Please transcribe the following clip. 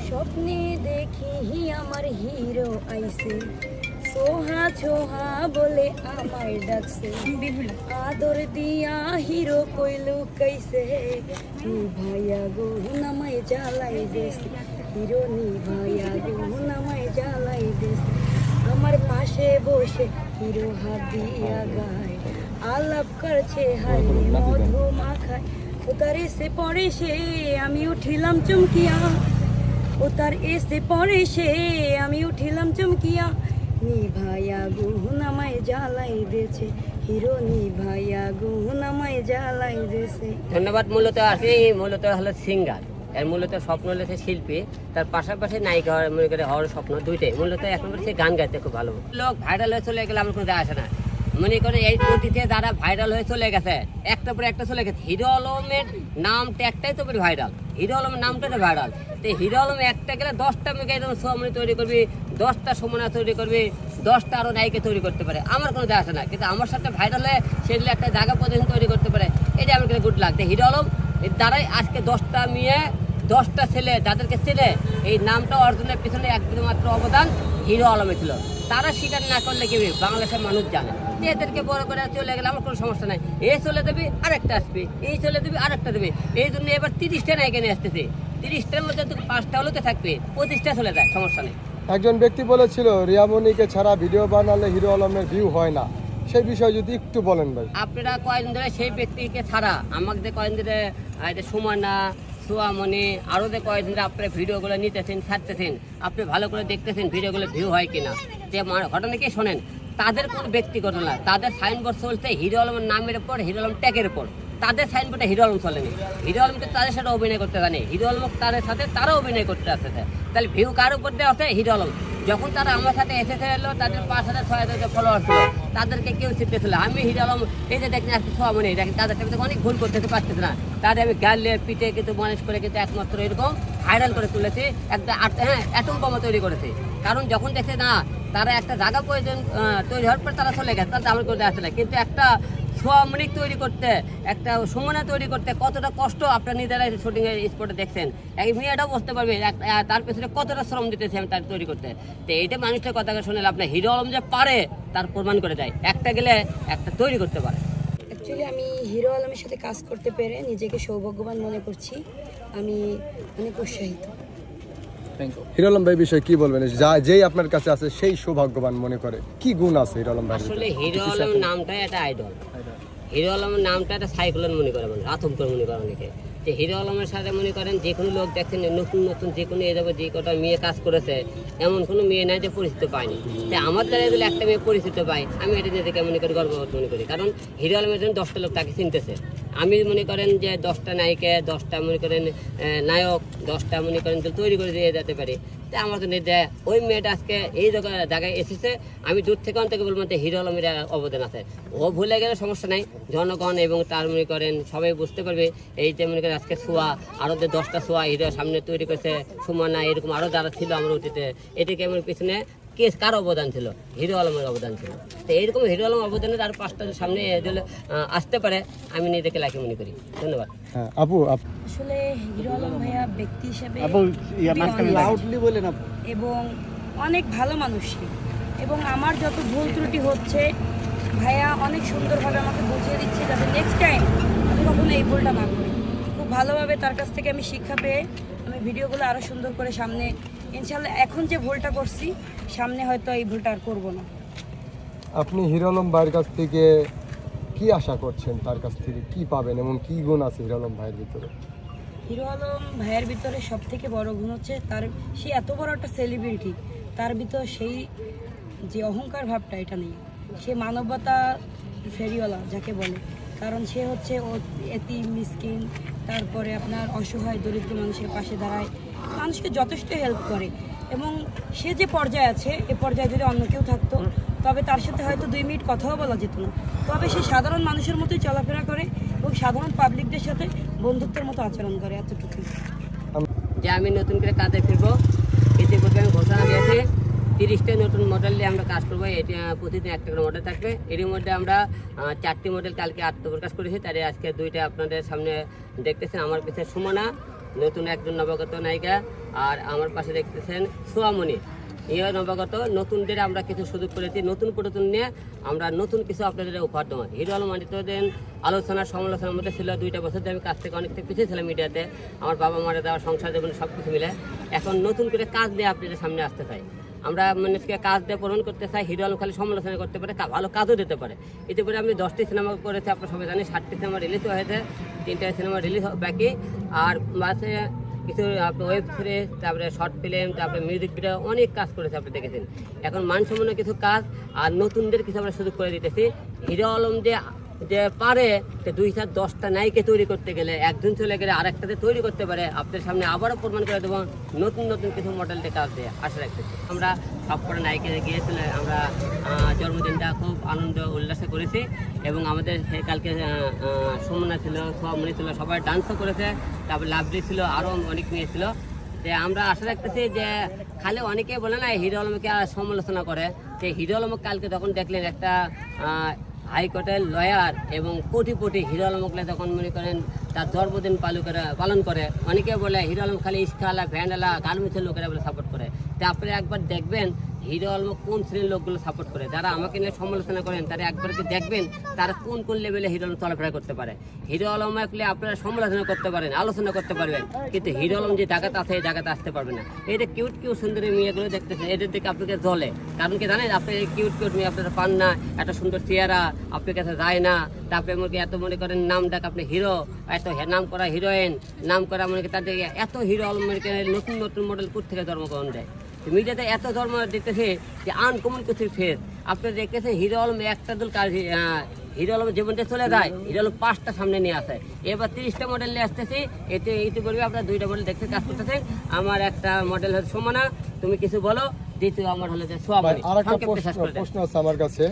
স্বপ্নে দেখি আমার হিরো আইছে, সোহা ছোহা বলে আমায় ডাকছে, আদর দিয়া হিরো কইলু কইছে, নিভাইয়া গো নামায় জ্বালাই দেছে, হিরো নিভাইয়া গো নামায় জ্বালাই দেছে। আমার পাশে বসে হিরো হাত দিয়া গায়, আলাপ করছে হায় মধু মাখায়, উতার এসে পড়ে সে আমি উঠিলাম চমকিয়া, উতার এসে পড়ে সে আমি উঠিলাম চমকিয়া, নিভাইয়া গো নামায় জ্বালাই দেছে, হিরো নিভাইয়া গো নামায় জ্বালাই দেছে। ধন্যবাদ। মূলত আসে মূলত হলো সিঙ্গার, এর মূলত স্বপ্ন হলো সে শিল্পী, তার পাশাপাশি নায়িকা মনে করে হওয়ার স্বপ্ন দুইটাই। মূলত এখন সে গান গাইতে খুব ভালো। লোক ভাইরাল হয়ে চলে গেলে আমার কোনো যায় আসে না। মনে করে এই অতীতে যারা ভাইরাল হয়ে চলে গেছে একটা পরে একটা চলে গেছে। হিরো আলমের নাম একটাই তো ভাইরাল, হিরো আলমের নামটা ভাইরাল। তো হিরো আলম একটা গেলে 10টা মেয়ে এরকম সোহামণি তৈরি করবি, 10টা সুমনা তৈরি করবি, 10টা আরও নায়িকা তৈরি করতে পারে, আমার কোনো যায় আসে না। কিন্তু আমার সাথে ভাইরাল হয়ে সেগুলো একটা জায়গা প্রতিদিন তৈরি করতে পারে, এটা আমার কাছে গুড লাগছে। হিরো আলম এর দ্বারাই আজকে 10টা মেয়ে 10টা ছেলে যাদেরকে ছেলে এই নামটা অর্জনের পিছনে একমাত্র অবদান হিরো আলমে ছিল। তারা স্বীকার না করলে কি বাংলাদেশের মানুষ জানে, এদেরকে বড় করে চলে গেলে আমার কোনো সমস্যা নাই। এই চলে দেবে আরেকটা আসবে, এই চলে দেবে আরেকটা দেবে। এই জন্য এবার 30টা নায়িকা নিয়ে আসতেছে, 30টার মধ্যে 5টা হলেতে থাকবে, 25টা চলে যায়, সমস্যা নেই। একজন ব্যক্তি বলেছিল রিয়ামণিকে ছাড়া ভিডিও বানালে হিরো আলমের ভিউ হয় না, সেই বিষয়ে যদি একটু বলেন ভাই। আপনারা কয়েকদিন ধরে সেই ব্যক্তিকে ছাড়া আমাকে কয়েকদিন ধরে সুমনা সোহামণি আরও যে কয়েকদিন ধরে আপনারা ভিডিওগুলো নিতেছেন ছাড়তেছেন, আপনি ভালো করে দেখতেছেন ভিডিওগুলো ভিউ হয় কিনা। যে ঘটনা কি শোনেন, তাদের কোনো ব্যক্তিগত না, তাদের সাইনবোর্ড চলছে হিরো আলমের নামের উপর, হিরো আলম ট্যাগের উপর। তাদের সাইনবোর্ডে হিরো আলম চলেনি, হিরো আলমকে তাদের সাথে অভিনয় করতে জানে, হিরো আলম তাদের সাথে তারা অভিনয় করতে আসছে। তাহলে ভিউ কার উপর দেওয়া আছে? হিরো আলম। যখন তারা আমার সাথে এসেছে এলো, তাদের 5,000-6,000 ফলোয়ার ছিল, তাদেরকে কেউ শিখতেছিল। আমি হিরো আলম এই যে দেখি আজকে সোহামণি দেখি, তাদের সাথে অনেক ভুল করতে পারতেছে না, তাদের আমি গালে পিঠে কিন্তু মানুষ করে কিন্তু একমাত্র এরকম ভাইরাল করে তুলেছে, একটা অ্যাটম বোমা তৈরি করেছে। কারণ যখন দেখে না তারা একটা জায়গা প্রয়োজন তৈরি হওয়ার পর তারা চলে গেছে, তারা আমার করতে আসলে। কিন্তু একটা সোহামণি তৈরি করতে, একটা সুমনা তৈরি করতে কতটা কষ্ট আপনার নিজেরাই শুটিং স্পটে দেখছেন। এক মেয়েটাও বুঝতে পারবে তার পেছনে কতটা শ্রম দিতেছে আমি তার তৈরি করতে। তো এইটা মানুষের কথা শুনে আপনার হিরো আলম যে পারে তার প্রমাণ করে দেয়, একটা গেলে একটা তৈরি করতে পারে। অ্যাকচুয়ালি আমি হিরো আলমের সাথে কাজ করতে পেরে নিজেকে সৌভাগ্যবান মনে করছি, আমি অনেক উৎসাহিত। হিরো আলম ভাই বিষয়ে কি বলবেন? যেই আপনার কাছে আছে সেই সৌভাগ্যবান মনে করে, কি গুণ আছে হিরো আলম ভাই? আসলে হিরো আলম নামটাই একটা আইডল, হিরো আলমের নামটা একটা সাইক্লোন মনে করে, মানে রাতম করে মনে করে অনেকে। যে হিরো আলমের সাথে মনে করেন যে কোনো লোক দেখছেন নতুন নতুন যে কোনো এভাবে যে কটা মেয়ে কাজ করেছে, এমন কোনো মেয়ে নাই যে পরিচিত পায়নি। তাই আমার দ্বারা যদি একটা মেয়ে পরিচিত পাই, আমি এটা নিজেকে মনে করি গর্ববোধ মনে করি। কারণ হিরো আলমের জন্য 10টা লোক তাকে চিনতেছে। আমি মনে করেন যে 10টা নায়িকা, 10টা মনে করেন নায়ক, 10টা মনে করেন তৈরি করে দিয়ে যেতে পারি। তাই আমার জন্য দেয় ওই মেয়েটা আজকে এই জায়গায় এসেছে, আমি দূর থেকে অন্তকে বলবো হিরো আলমের অবদান আছে। ও ভুলে গেলে সমস্যা নাই, জনগণ এবং তার মনে করেন সবাই বুঝতে পারবে। এই যে মনে করেন আজকে সোয়া আরও যে 10টা সোয়া হিরো সামনে তৈরি করেছে, সুমনা এরকম আরও যারা ছিল আমার অতীতে, এটাকে আমার পিছনে কার অবদান ছিল? হিরো আলমের অবদান ছিল। তো এইরকম হিরো আলম অবদানের আর 5টা সামনে আসতে পারে, আমি নিজেকে লাকি মনে করি। ধন্যবাদ। আপু আসলে হিরো আলম ভাইয়া ব্যক্তি হিসেবে এবং অনেক ভালো মানুষ, এবং আমার যত ভুল ত্রুটি হচ্ছে ভাইয়া অনেক সুন্দরভাবে আমাকে বুঝিয়ে দিচ্ছে, যাতে নেক্সট টাইম আমি কখনো এই ভুলটা না করি। খুব ভালোভাবে তার কাছ থেকে আমি শিক্ষা পেয়ে আমি ভিডিওগুলো আরও সুন্দর করে সামনে ইনশাল্লাহ, এখন যে ভুলটা করছি সামনে হয়তো এই ভুলটা আর করবো না। আপনি হিরো আলম ভাইয়ের কাছ থেকে কি আশা করছেন? তার কাছ থেকে কি পাবেন, এমন কি গুণ আছে হিরো আলম ভাইয়ের ভিতরে? হিরো আলম ভাইয়ের ভিতরে সব থেকে বড় গুণ হচ্ছে সে এত বড় একটা সেলিব্রিটি, তার ভিতর সেই যে অহংকার ভাবটা এটা নেই। সে মানবতা ফেরিওয়ালা যাকে বলে, কারণ সে হচ্ছে এতিম মিসকিন, তারপরে আপনার অসহায় দরিদ্র মানুষের পাশে দাঁড়ায়, মানুষকে যথেষ্ট হেল্প করে। এবং সে যে পর্যায়ে আছে, এ পর্যায়ে যদি অন্য কেউ থাকতো তবে তার সাথে হয়তো 2 মিনিট কথাও বলা যেত না। তবে সে সাধারণ মানুষের মতোই চলাফেরা করে এবং সাধারণ পাবলিকদের সাথে বন্ধুত্বের মতো আচরণ করে, এতটুকু। যে আমি নতুন করে কাজে ফিরবো, এতে করতে আমি ঘোষণা দিয়েছি 30টা নতুন মডেল নিয়ে আমরা কাজ করবো। এটা প্রতিদিন একটা করে মডেল থাকবে। এর মধ্যে আমরা 4টি মডেল কালকে আত্মপ্রকাশ করেছি, তাই আজকে 2টা আপনাদের সামনে দেখতেছেন। আমার পিছনে সুমনা নতুন একজন নবাগত নায়িকা। আর আমার পাশে দেখতেছেন সোয়ামণি, এই নবাগত নতুনদের আমরা কিছু সুযোগ করেছি, নতুন পুরাতন নিয়ে আমরা নতুন কিছু আপনাদের উপহার দেবো। হিরো আলম মানিকদের আলোচনা সমালোচনার মধ্যে ছিল 2টা বছর ধরে আমি কাছ থেকে অনেকটা পিছিয়ে ছিলাম মিডিয়াতে, আমার বাবা মারা দেওয়া সংসার জীবনে সব কিছু মিলে। এখন নতুন করে কাজ দিয়ে আপনাদের সামনে আসতে চাই, আমরা মানুষকে কাজ দিয়ে পূরণ করতে চাই। হিরো আলম খালি সমালোচনা করতে পারে, ভালো কাজও দিতে পারে। এতে করে আমি 10টি সিনেমা করেছি, আপনার সবাই জানি 60টি সিনেমা রিলিজ হয়েছে, 3টা সিনেমা রিলিজ বাকি। আর মাঝে কিছু ওয়েব সিরিজ, তারপরে শর্ট ফিল্ম, তারপরে মিউজিক ভিডিও অনেক কাজ করেছে, আপনি দেখেছেন। এখন মানসম্পন্ন কিছু কাজ আর নতুনদের কিছু আমরা সুযোগ করে দিতেছি। হিরো আলম যে পারে 2-10টা নায়িকা তৈরি করতে গেলে, একজন চলে গেলে আরেকটাতে তৈরি করতে পারে। আপনাদের সামনে আবারও প্রমাণ করে দেবো নতুন নতুন কিছু মডেলটা কাজ দিয়ে আশা রাখতেছি। আমরা সবকটা নায়িকা গিয়েছিল, আমরা জন্মদিনটা খুব আনন্দ উল্লাসে করেছি এবং আমাদের কালকে সুমনা ছিল, সোয়ামণি ছিল, সবাই ডান্সও করেছে, তারপর লাভলি ছিল, আরও অনেক মেয়ে ছিল। যে আমরা আশা রাখতেছি যে খালি অনেকে বলে না হিরো আলমকে সমালোচনা করে, যে হিরো আলম কালকে তখন দেখলেন একটা হাইকোর্টের লয়ার এবং কোটিপতি হিরো আলমকে তখন মনে করেন তার জন্মদিন পালন করে। অনেকে বলে হিরো আলম খালি ইস্কালা ভ্যান্ডালা গার্মেন্টসের লোকেরা বলে সাপোর্ট করে। তা আপনি একবার দেখবেন হিরো আলম কোন শ্রেণীর লোকগুলো সাপোর্ট করে, যারা আমাকে নিয়ে সমালোচনা করেন তারা একবার কি দেখবেন তারা কোন কোন লেভেলে হিরো আলম চলাফেরা করতে পারে। হিরো আলম আপনারা সমালোচনা করতে পারেন, আলোচনা করতে পারবেন, কিন্তু হিরো আলম যে জায়গাতে আছে এই জায়গাতে আসতে পারবে না। এই যে কিউট কিউট সুন্দরী মেয়েগুলো দেখতেছেন, এদের দিকে আপনাকে জ্বলে, কারণ কি জানেন, আপনি এই কিউট কিউট মেয়ে আপনারা পান না, এত সুন্দর চেহারা আপনার কাছে যায় না। তারপরে মনে এত মনে করেন নাম ডাক আপনি হিরো, এত নাম করা হিরোইন, নাম করা মনে করেন তাদের এত হিরো আলম নতুন নতুন মডেল কোথা থেকে জন্মগ্রহণ দেয়। মিডিয়াতে এত ধর্ম দেখতেছে যে আনকমন কিছু ফেস। আপনি দেখতেছেন হিরো আলম একটা দল কাজ, হিরো আলম জীবনটা চলে যায়, হিরো আলম 5টা সামনে নিয়ে আসে, এবার 30টা মডেল নিয়ে আসতেছি। এতে ইতিপূর্বে আপনার 2টা মডেল দেখতে কাজ করতেছেন। আমার একটা মডেল হচ্ছে সুমনা, তুমি কিছু বলো। দ্বিতীয় আমার হলো যে সোয়ামণি। আরেকটা প্রশ্ন আছে আমার কাছে।